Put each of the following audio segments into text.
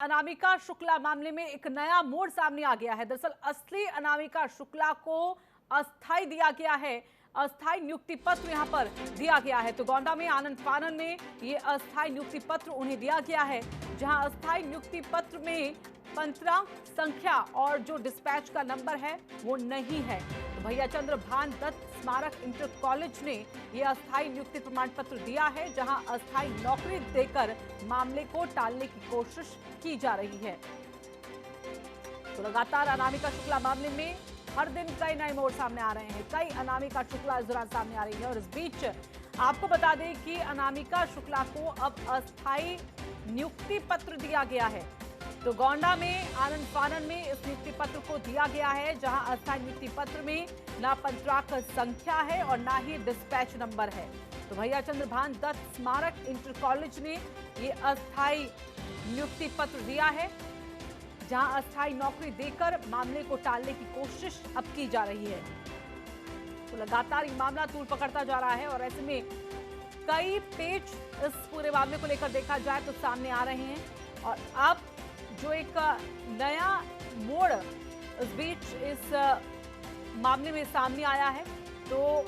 अनामिका शुक्ला मामले में एक नया मोड़ सामने आ गया है। दरअसल असली अनामिका शुक्ला को अस्थाई दिया गया है, अस्थाई नियुक्ति पत्र यहां पर दिया गया है। तो गोंडा में आनंद फानन में ये अस्थाई नियुक्ति पत्र उन्हें दिया गया है, जहां अस्थाई नियुक्ति पत्र में पंत्रांक संख्या और जो डिस्पैच का नंबर है वो नहीं है। तो भैया चंद्र भान दत्त स्मारक इंटर कॉलेज ने ये अस्थाई नियुक्ति प्रमाण पत्र दिया है, जहां अस्थाई नौकरी देकर मामले को टालने की कोशिश की जा रही है। तो लगातार अनामिका शुक्ला मामले में हर दिन कई नए मोड़ सामने आ रहे हैं, कई अनामिका शुक्ला इस दौरान सामने आ रही है। और इस बीच आपको बता दें कि अनामिका शुक्ला को अब अस्थाई नियुक्ति पत्र दिया गया है। तो गोंडा में आनंद फानन में इस नियुक्ति पत्र को दिया गया है, जहां अस्थाई नियुक्ति पत्र में ना पंत्रांक संख्या है और ना ही डिस्पैच नंबर है। तो भैया चंद्र भान दत्त स्मारक इंटर कॉलेज ने ये अस्थाई नियुक्ति पत्र दिया है, जहां अस्थाई नौकरी देकर मामले को टालने की कोशिश अब की जा रही है। तो लगातार ये मामला तूल पकड़ता जा रहा है और ऐसे में कई पेच इस पूरे मामले को लेकर देखा जाए तो सामने आ रहे हैं। और अब जो एक नया मोड़ इस बीच इस मामले में सामने आया है, तो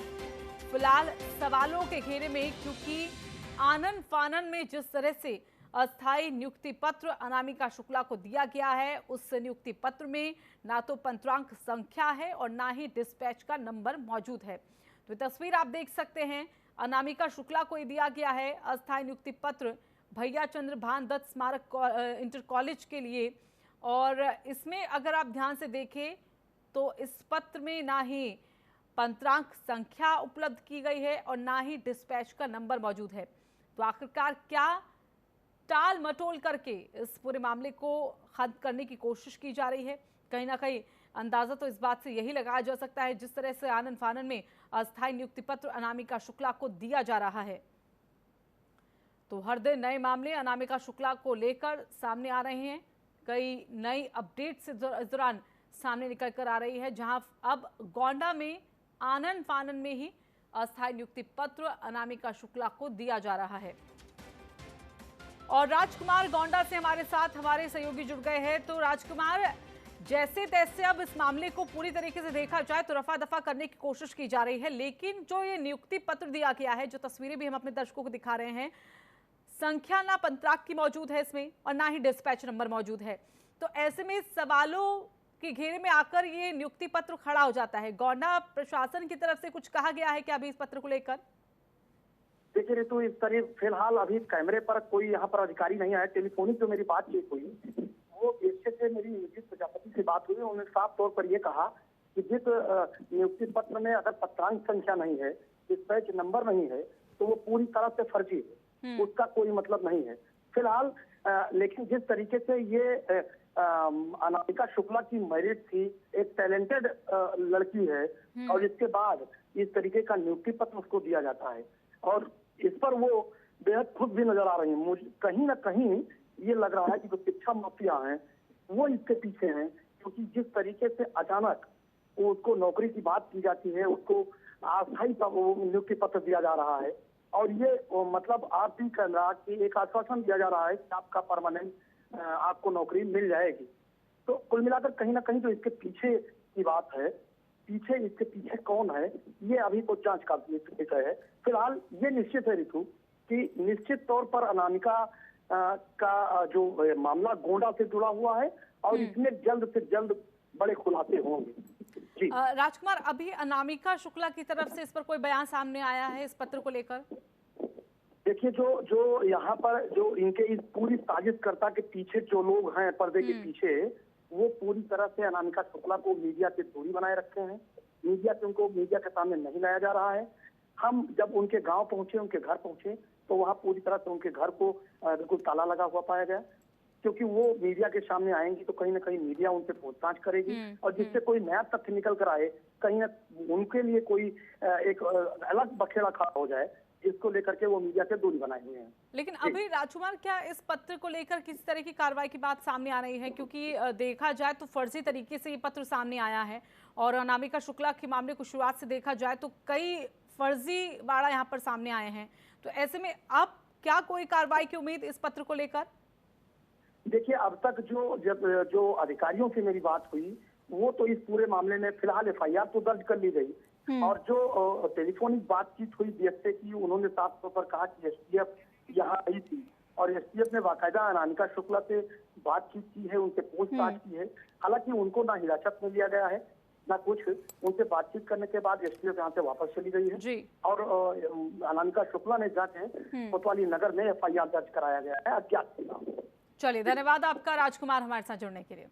फिलहाल सवालों के घेरे में, क्योंकि आनंद फानन में जिस तरह से अस्थाई नियुक्ति पत्र अनामिका शुक्ला को दिया गया है, उस नियुक्ति पत्र में ना तो पंत्रांक संख्या है और ना ही डिस्पैच का नंबर मौजूद है। तो तस्वीर आप देख सकते हैं, अनामिका शुक्ला को दिया गया है अस्थाई नियुक्ति पत्र भैया चंद्र भान दत्त स्मारक इंटर कॉलेज के लिए। और इसमें अगर आप ध्यान से देखें तो इस पत्र में ना ही पंत्रांक संख्या उपलब्ध की गई है और ना ही डिस्पैच का नंबर मौजूद है। तो आखिरकार क्या टाल मटोल करके इस पूरे मामले को खत्म करने की कोशिश की जा रही है? कहीं ना कहीं अंदाजा तो इस बात से यही लगाया जा सकता है, जिस तरह से आनंद फानन में अस्थाई नियुक्ति पत्र अनामिका शुक्ला को दिया जा रहा है। तो हर दिन नए मामले अनामिका शुक्ला को लेकर सामने आ रहे हैं, कई नई अपडेट्स इस दौरान सामने निकल कर आ रही है, जहां अब गोंडा में आनंद फानन में ही अस्थाई नियुक्ति पत्र अनामिका शुक्ला को दिया जा रहा है। और राजकुमार गोंडा से हमारे साथ हमारे सहयोगी जुड़ गए हैं। तो राजकुमार, जैसे तैसे अब इस मामले को पूरी तरीके से देखा जाए तो रफा दफा करने की कोशिश की जा रही है, लेकिन जो ये नियुक्ति पत्र दिया गया है, जो तस्वीरें भी हम अपने दर्शकों को दिखा रहे हैं, संख्या ना पंत्रांक की मौजूद है इसमें और ना ही डिस्पैच नंबर मौजूद है। तो ऐसे में सवालों के घेरे में आकर ये नियुक्ति पत्र खड़ा हो जाता है। गोंडा प्रशासन की तरफ से कुछ कहा गया है क्या अभी इस पत्र को लेकर? देखिए ऋतु, इस तरह फिलहाल अभी कैमरे पर कोई यहाँ पर अधिकारी नहीं आया। टेलीफोनिक जो मेरी बातचीत हुई वो पीछे से मेरी नियोजित प्रजापति से बात हुई। उन्होंने साफ तौर पर यह कहा कि जिस नियुक्ति पत्र में अगर पंत्रांक संख्या नहीं है, डिस्पैच नंबर नहीं है, तो वो पूरी तरह से फर्जी है, उसका कोई मतलब नहीं है फिलहाल। लेकिन जिस तरीके से ये अनामिका शुक्ला की मेरिट थी, एक टैलेंटेड लड़की है, और इसके बाद इस तरीके का नियुक्ति पत्र उसको दिया जाता है और इस पर वो बेहद खुद भी नजर आ रही है। मुझे कहीं ना कहीं ये लग रहा है कि जो शिक्षा माफिया हैं वो इसके पीछे हैं, क्योंकि जिस तरीके से अचानक उसको नौकरी की बात की जाती है, उसको अस्थायी नियुक्ति पत्र दिया जा रहा है और ये मतलब आप भी कह रहा कि एक आश्वासन दिया जा रहा है कि आपका परमानेंट आपको नौकरी मिल जाएगी। तो कुल मिलाकर कहीं ना कहीं जो इसके पीछे की बात है, इसके पीछे कौन है, ये अभी तो जांच का विषय है। फिलहाल ये निश्चित है ऋतु कि निश्चित तौर पर अनामिका का जो मामला गोंडा से जुड़ा हुआ है और इसमें जल्द से जल्द बड़े खुलासे होंगे। जी राजकुमार, अभी अनामिका शुक्ला की तरफ से इस पर कोई बयान सामने आया है इस पत्र को लेकर? देखिए, जो यहाँ पर जो इनके इस पूरी साजिशकर्ता के पीछे जो लोग हैं पर्दे के पीछे, वो पूरी तरह से अनामिका शुक्ला को मीडिया से दूरी बनाए रखे हैं। उनको मीडिया के सामने नहीं लाया जा रहा है। हम जब उनके गांव पहुंचे, उनके घर पहुंचे, तो वहां पूरी तरह से उनके घर को बिल्कुल ताला लगा हुआ पाया गया, क्योंकि वो मीडिया के सामने आएंगी तो कहीं ना कहीं मीडिया उनसे पूछताछ करेगी और जिससे कोई नया तथ्य निकल कर आए, कहीं ना उनके लिए कोई एक अलग बखेड़ा खड़ा हो जाए, जिसको लेकर के वो मीडिया से दूरी बनाए हुए हैं। लेकिन अभी राजकुमार, क्या इस पत्र को लेकर किसी तरह की कार्रवाई की बात सामने आ रही है? क्योंकि देखा जाए तो फर्जी तरीके से ये पत्र सामने आया है और अनामिका शुक्ला के मामले को शुरुआत से देखा जाए तो कई फर्जी वाड़ा यहाँ पर सामने आए हैं। तो ऐसे में अब क्या कोई कार्रवाई की उम्मीद इस पत्र को लेकर? देखिए, अब तक जो अधिकारियों से मेरी बात हुई, वो तो इस पूरे मामले में फिलहाल एफआईआर तो दर्ज कर ली गई, और जो टेलीफोनिक बातचीत हुई डीएसए की, उन्होंने साफ तौर पर कहा कि एसटीएफ यहाँ आई थी और एसटीएफ ने बाकायदा अनामिका शुक्ला से बातचीत की है, उनसे पूछताछ की है। हालांकि उनको ना हिरासत में लिया गया है ना कुछ, उनसे बातचीत करने के बाद एसटीएफ यहाँ से वापस चली गई है जी। और अनामिका शुक्ला ने जाके कोतवाली नगर में एफआईआर दर्ज कराया गया है अज्ञात के नाम। चलिए, धन्यवाद आपका राजकुमार हमारे साथ जुड़ने के लिए।